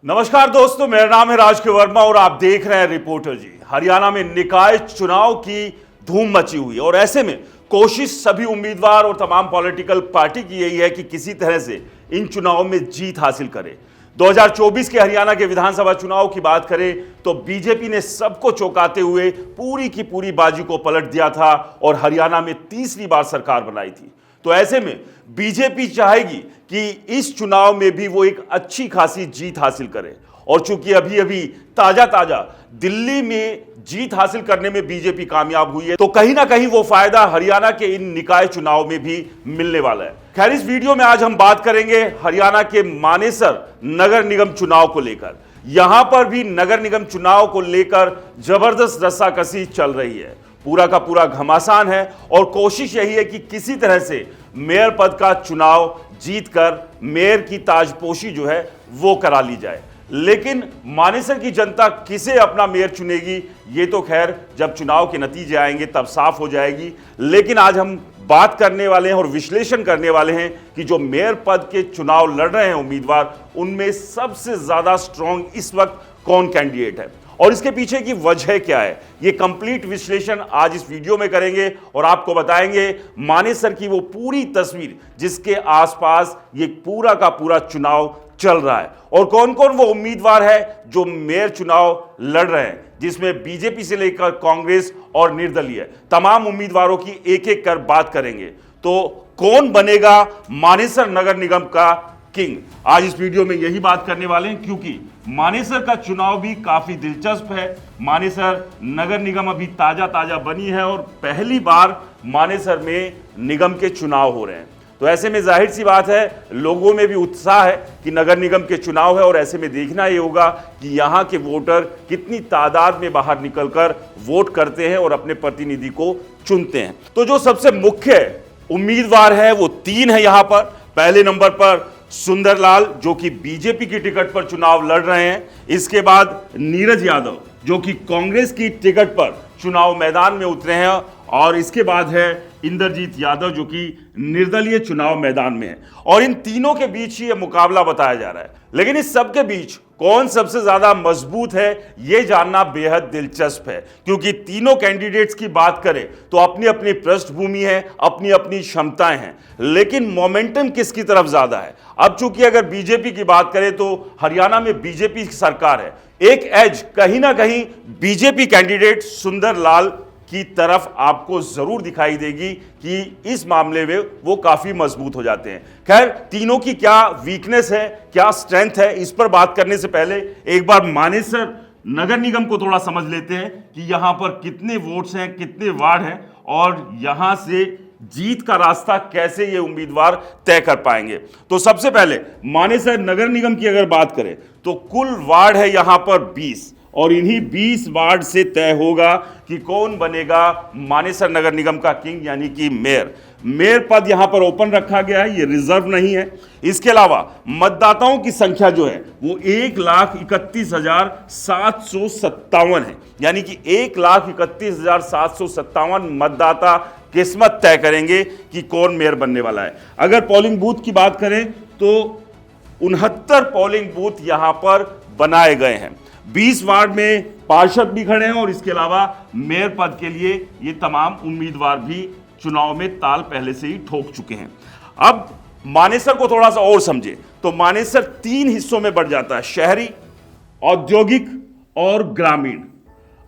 नमस्कार दोस्तों, मेरा नाम है राज के वर्मा और आप देख रहे हैं रिपोर्टर जी। हरियाणा में निकाय चुनाव की धूम मची हुई है और ऐसे में कोशिश सभी उम्मीदवार और तमाम पॉलिटिकल पार्टी की यही है कि किसी तरह से इन चुनावों में जीत हासिल करें। 2024 के हरियाणा के विधानसभा चुनाव की बात करें तो बीजेपी ने सबको चौंकाते हुए पूरी की पूरी बाजी को पलट दिया था और हरियाणा में तीसरी बार सरकार बनाई थी। तो ऐसे में बीजेपी चाहेगी कि इस चुनाव में भी वो एक अच्छी खासी जीत हासिल करे और चूंकि अभी अभी ताजा दिल्ली में जीत हासिल करने में बीजेपी कामयाब हुई है तो कहीं ना कहीं वो फायदा हरियाणा के इन निकाय चुनाव में भी मिलने वाला है। खैर, इस वीडियो में आज हम बात करेंगे हरियाणा के मानेसर नगर निगम चुनाव को लेकर। यहां पर भी नगर निगम चुनाव को लेकर जबरदस्त रस्साकसी चल रही है। पूरा का पूरा घमासान है और कोशिश यही है कि किसी तरह से मेयर पद का चुनाव जीतकर मेयर की ताजपोशी जो है वो करा ली जाए। लेकिन मानेसर की जनता किसे अपना मेयर चुनेगी ये तो खैर जब चुनाव के नतीजे आएंगे तब साफ हो जाएगी। लेकिन आज हम बात करने वाले हैं और विश्लेषण करने वाले हैं कि जो मेयर पद के चुनाव लड़ रहे हैं उम्मीदवार, उनमें सबसे ज्यादा स्ट्रांग इस वक्त कौन कैंडिडेट है और इसके पीछे की वजह क्या है, ये कंप्लीट विश्लेषण आज इस वीडियो में करेंगे और आपको बताएंगे मानेसर की वो पूरी तस्वीर जिसके आसपास ये पूरा का पूरा चुनाव चल रहा है और कौन कौन वो उम्मीदवार है जो मेयर चुनाव लड़ रहे हैं, जिसमें बीजेपी से लेकर कांग्रेस और निर्दलीय तमाम उम्मीदवारों की एक एक कर बात करेंगे। तो कौन बनेगा मानेसर नगर निगम का किंग, आज इस वीडियो में यही बात करने वाले हैं क्योंकि मानेसर का चुनाव भी काफी दिलचस्प है। मानेसर नगर निगम अभी ताजा बनी है और पहली बार मानेसर में निगम के चुनाव हो रहे हैं। तो ऐसे में जाहिर सी बात है लोगों में भी उत्साह है कि नगर निगम के चुनाव है और ऐसे में देखना ये होगा कि यहाँ के वोटर कितनी तादाद में बाहर निकलकर वोट करते हैं और अपने प्रतिनिधि को चुनते हैं। तो जो सबसे मुख्य उम्मीदवार है वो तीन है यहाँ पर। पहले नंबर पर सुंदरलाल जो कि बीजेपी की टिकट पर चुनाव लड़ रहे हैं। इसके बाद नीरज यादव जो कि कांग्रेस की टिकट पर चुनाव मैदान में उतरे हैं और इसके बाद है इंद्रजीत यादव जो कि निर्दलीय चुनाव मैदान में है और इन तीनों के बीच ही यह मुकाबला बताया जा रहा है। लेकिन इस सब के बीच कौन सबसे ज्यादा मजबूत है ये जानना बेहद दिलचस्प है क्योंकि तीनों कैंडिडेट्स की बात करें तो अपनी अपनी पृष्ठभूमि है, अपनी अपनी क्षमताएं हैं, लेकिन मोमेंटम किसकी तरफ ज्यादा है। अब चूंकि अगर बीजेपी की बात करें तो हरियाणा में बीजेपी की सरकार है, एक एज कहीं ना कहीं बीजेपी कैंडिडेट सुंदरलाल की तरफ आपको जरूर दिखाई देगी कि इस मामले में वो काफी मजबूत हो जाते हैं। खैर, तीनों की क्या वीकनेस है, क्या स्ट्रेंथ है, इस पर बात करने से पहले एक बार मानेसर नगर निगम को थोड़ा समझ लेते हैं कि यहां पर कितने वोट्स हैं, कितने वार्ड हैं और यहां से जीत का रास्ता कैसे ये उम्मीदवार तय कर पाएंगे। तो सबसे पहले मानेसर नगर निगम की अगर बात करें तो कुल वार्ड है यहां पर 20 और इन्हीं 20 वार्ड से तय होगा कि कौन बनेगा मानेसर नगर निगम का किंग यानी कि मेयर। मेयर पद यहां पर ओपन रखा गया है, ये रिजर्व नहीं है। इसके अलावा मतदाताओं की संख्या जो है वो 1,31,757 है, यानी कि 1,31,757 मतदाता किस्मत तय करेंगे कि कौन मेयर बनने वाला है। अगर पोलिंग बूथ की बात करें तो 69 पोलिंग बूथ यहां पर बनाए गए हैं। 20 वार्ड में पार्षद भी खड़े हैं और इसके अलावा मेयर पद के लिए ये तमाम उम्मीदवार भी चुनाव में ताल पहले से ही ठोक चुके हैं। अब मानेसर को थोड़ा सा और समझे तो मानेसर 3 हिस्सों में बढ़ जाता है, शहरी, औद्योगिक और ग्रामीण।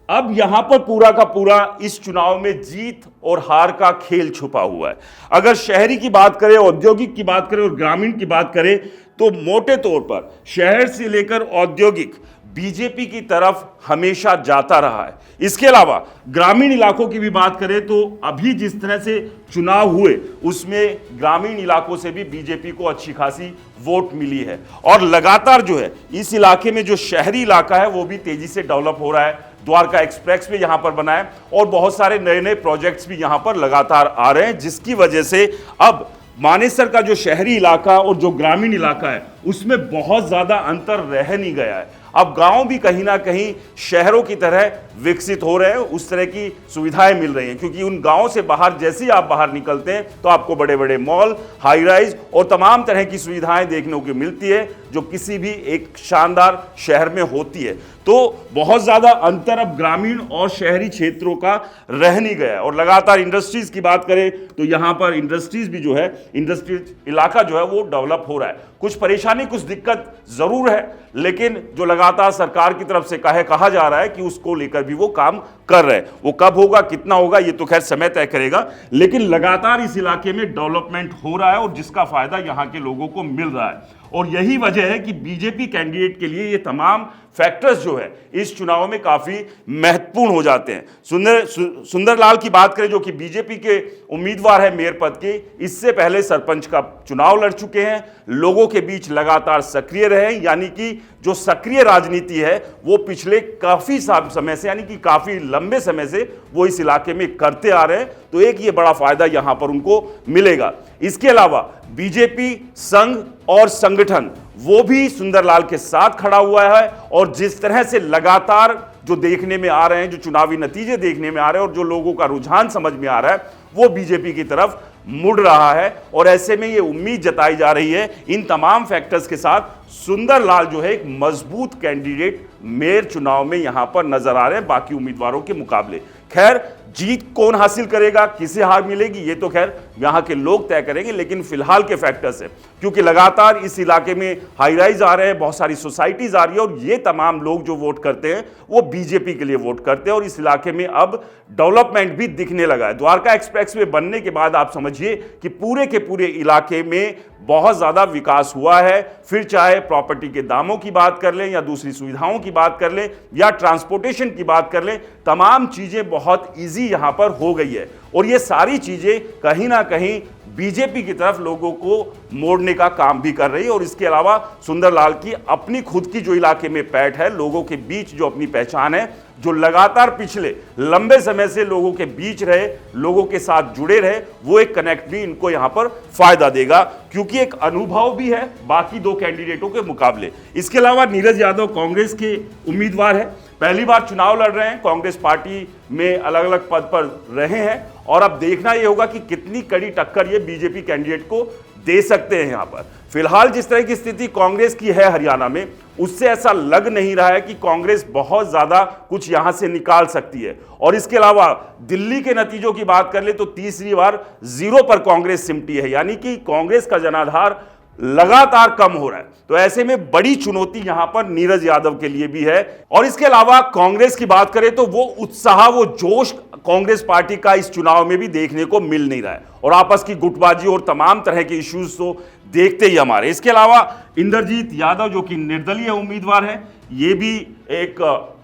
अब यहां पर पूरा का पूरा इस चुनाव में जीत और हार का खेल छुपा हुआ है। अगर शहरी की बात करें, औद्योगिक की बात करें और ग्रामीण की बात करें तो मोटे तौर पर शहर से लेकर औद्योगिक बीजेपी की तरफ हमेशा जाता रहा है। इसके अलावा ग्रामीण इलाकों की भी बात करें तो अभी जिस तरह से चुनाव हुए उसमें ग्रामीण इलाकों से भी बीजेपी को अच्छी खासी वोट मिली है और लगातार जो है इस इलाके में जो शहरी इलाका है वो भी तेजी से डेवलप हो रहा है। द्वारका एक्सप्रेस भी यहां पर बना है और बहुत सारे नए नए प्रोजेक्ट्स भी यहां पर लगातार आ रहे हैं, जिसकी वजह से अब मानेसर का जो शहरी इलाका और जो ग्रामीण इलाका है उसमें बहुत ज्यादा अंतर रह नहीं गया है। अब गांव भी कहीं ना कहीं शहरों की तरह विकसित हो रहे हैं, उस तरह की सुविधाएं मिल रही हैं, क्योंकि उन गांवों से बाहर जैसे ही आप बाहर निकलते हैं तो आपको बड़े बड़े मॉल, हाई राइज और तमाम तरह की सुविधाएं देखने को मिलती है जो किसी भी एक शानदार शहर में होती है। तो बहुत ज्यादा अंतर अब ग्रामीण और शहरी क्षेत्रों का रह नहीं गया है। और लगातार इंडस्ट्रीज की बात करें तो यहां पर इंडस्ट्रीज भी जो है, इंडस्ट्रीज इलाका जो है वो डेवलप हो रहा है। कुछ परेशानी, कुछ दिक्कत जरूर है, लेकिन जो लगातार सरकार की तरफ से कहा जा रहा है कि उसको लेकर भी वो काम कर रहे हैं। वो कब होगा, कितना होगा, ये तो खैर समय तय करेगा, लेकिन लगातार इस इलाके में डेवलपमेंट हो रहा है और जिसका फायदा यहां के लोगों को मिल रहा है। और यही वजह है कि बीजेपी कैंडिडेट के लिए ये तमाम फैक्टर्स जो है इस चुनाव में काफी महत्वपूर्ण हो जाते हैं। सुंदरलाल की बात करें जो कि बीजेपी के उम्मीदवार है मेयर पद के, इससे पहले सरपंच का चुनाव लड़ चुके हैं, लोगों के बीच लगातार सक्रिय रहे, यानी कि जो सक्रिय राजनीति है वो पिछले काफी समय से, यानी कि काफी लंबे समय से वो इस इलाके में करते आ रहे हैं। तो एक ये बड़ा फायदा यहां पर उनको मिलेगा। इसके अलावा बीजेपी संघ और संगठन वो भी सुंदरलाल के साथ खड़ा हुआ है, और जिस तरह से लगातार जो देखने में आ रहे हैं, जो चुनावी नतीजे देखने में आ रहे हैं और जो लोगों का रुझान समझ में आ रहा है वो बीजेपी की तरफ मुड़ रहा है। और ऐसे में ये उम्मीद जताई जा रही है इन तमाम फैक्टर्स के साथ सुंदरलाल जो है एक मजबूत कैंडिडेट मेयर चुनाव में यहां पर नजर आ रहे हैं बाकी उम्मीदवारों के मुकाबले। खैर जीत कौन हासिल करेगा, किसे हार मिलेगी, ये तो खैर यहां के लोग तय करेंगे, लेकिन फिलहाल के फैक्टर्स है क्योंकि लगातार इस इलाके में हाई राइज आ रहे हैं, बहुत सारी सोसाइटीज आ रही है और ये तमाम लोग जो वोट करते हैं वो बीजेपी के लिए वोट करते हैं। और इस इलाके में अब डेवलपमेंट भी दिखने लगा है। द्वारका एक्सप्रेसवे बनने के बाद आप समझिए कि पूरे के पूरे इलाके में बहुत ज्यादा विकास हुआ है। फिर चाहे प्रॉपर्टी के दामों की बात कर लें या दूसरी सुविधाओं की बात कर लें या ट्रांसपोर्टेशन की बात कर लें, तमाम चीजें बहुत इजी यहां पर हो गई है। और ये सारी चीजें कहीं ना कहीं बीजेपी की तरफ लोगों को मोड़ने का काम भी कर रही है। और इसके अलावा सुंदरलाल की अपनी खुद की जो इलाके में पैठ है, लोगों के बीच जो अपनी पहचान है, जो लगातार पिछले लंबे समय से लोगों के बीच रहे, लोगों के साथ जुड़े रहे, वो एक कनेक्ट भी इनको यहां पर फायदा देगा क्योंकि एक अनुभव भी है बाकी दो कैंडिडेटों के मुकाबले। इसके अलावा नीरज यादव कांग्रेस के उम्मीदवार है, पहली बार चुनाव लड़ रहे हैं, कांग्रेस पार्टी में अलग अलग पद पर रहे हैं और अब देखना यह होगा कि कितनी कड़ी टक्कर ये बीजेपी कैंडिडेट को दे सकते हैं। यहां पर फिलहाल जिस तरह की स्थिति कांग्रेस की है हरियाणा में, उससे ऐसा लग नहीं रहा है कि कांग्रेस बहुत ज्यादा कुछ यहां से निकाल सकती है। और इसके अलावा दिल्ली के नतीजों की बात कर ले तो तीसरी बार जीरो पर कांग्रेस सिमटी है, यानी कि कांग्रेस का जनाधार लगातार कम हो रहा है। तो ऐसे में बड़ी चुनौती यहां पर नीरज यादव के लिए भी है। और इसके अलावा कांग्रेस की बात करें तो वो उत्साह, वो जोश कांग्रेस पार्टी का इस चुनाव में भी देखने को मिल नहीं रहा है और आपस की गुटबाजी और तमाम तरह के इश्यूज तो देखते ही हमारे। इसके अलावा इंद्रजीत यादव जो कि निर्दलीय उम्मीदवार है, ये भी एक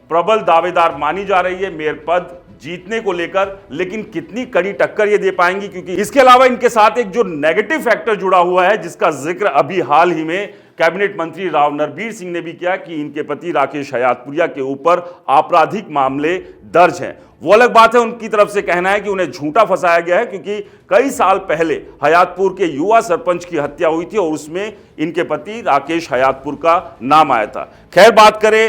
प्रबल दावेदार मानी जा रही है मेयर पद जीतने को लेकर, लेकिन कितनी कड़ी टक्कर ये दे पाएंगी क्योंकि इसके अलावा इनके साथ एक जो नेगेटिव फैक्टर जुड़ा हुआ है जिसका जिक्र अभी हाल ही में कैबिनेट मंत्री राव नरबीर सिंह ने भी किया कि इनके पति राकेश हयातपुरिया के ऊपर आपराधिक मामले दर्ज हैं। वो अलग बात है, उनकी तरफ से कहना है कि उन्हें झूठा फंसाया गया है क्योंकि कई साल पहले हयातपुर के युवा सरपंच की हत्या हुई थी और उसमें इनके पति राकेश हयातपुर का नाम आया था। खैर बात करें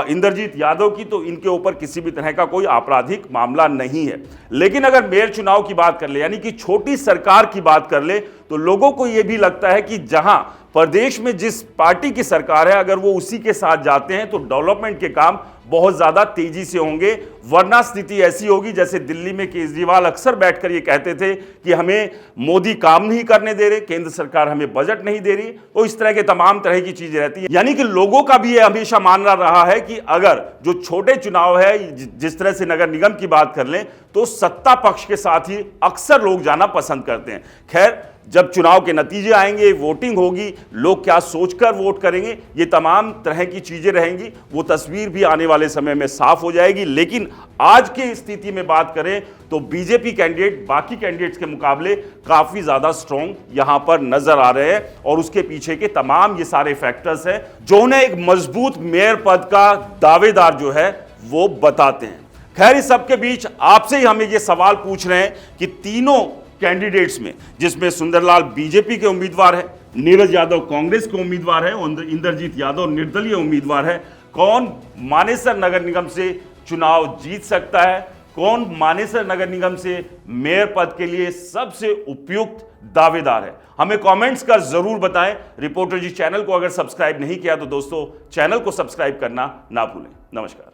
इंद्रजीत यादव की तो इनके ऊपर किसी भी तरह का कोई आपराधिक मामला नहीं है। लेकिन अगर मेयर चुनाव की बात कर ले, यानी कि छोटी सरकार की बात कर ले, तो लोगों को यह भी लगता है कि जहां प्रदेश में जिस पार्टी की सरकार है, अगर वो उसी के साथ जाते हैं तो डेवलपमेंट के काम बहुत ज्यादा तेजी से होंगे। वरना स्थिति ऐसी होगी जैसे दिल्ली में केजरीवाल अक्सर बैठकर ये कहते थे कि हमें मोदी काम नहीं करने दे रहे, केंद्र सरकार हमें बजट नहीं दे रही। तो इस तरह के तमाम तरह की चीजें रहती है। यानी कि लोगों का भी ये हमेशा मानना रहा है कि अगर जो छोटे चुनाव है, जिस तरह से नगर निगम की बात कर लें, तो सत्ता पक्ष के साथ ही अक्सर लोग जाना पसंद करते हैं। खैर जब चुनाव के नतीजे आएंगे, वोटिंग होगी, लोग क्या सोचकर वोट करेंगे, ये तमाम तरह की चीजें रहेंगी, वो तस्वीर भी आने वाले समय में साफ हो जाएगी। लेकिन आज की स्थिति में बात करें तो बीजेपी कैंडिडेट बाकी कैंडिडेट्स के मुकाबले काफी ज्यादा स्ट्रॉन्ग यहां पर नजर आ रहे हैं और उसके पीछे के तमाम ये सारे फैक्टर्स हैं जो उन्हें एक मजबूत मेयर पद का दावेदार जो है वो बताते हैं। खैर इस सबके बीच आपसे ही हमें ये सवाल पूछ रहे हैं कि तीनों कैंडिडेट्स में, जिसमें सुंदरलाल बीजेपी के उम्मीदवार है, नीरज यादव कांग्रेस के उम्मीदवार है, इंद्रजीत यादव निर्दलीय उम्मीदवार है। कौन मानेसर नगर निगम से चुनाव जीत सकता है, कौन मानेसर नगर निगम से मेयर पद के लिए सबसे उपयुक्त दावेदार है, हमें कमेंट्स कर जरूर बताएं। रिपोर्टर जी चैनल को अगर सब्सक्राइब नहीं किया तो दोस्तों चैनल को सब्सक्राइब करना ना भूलें। नमस्कार।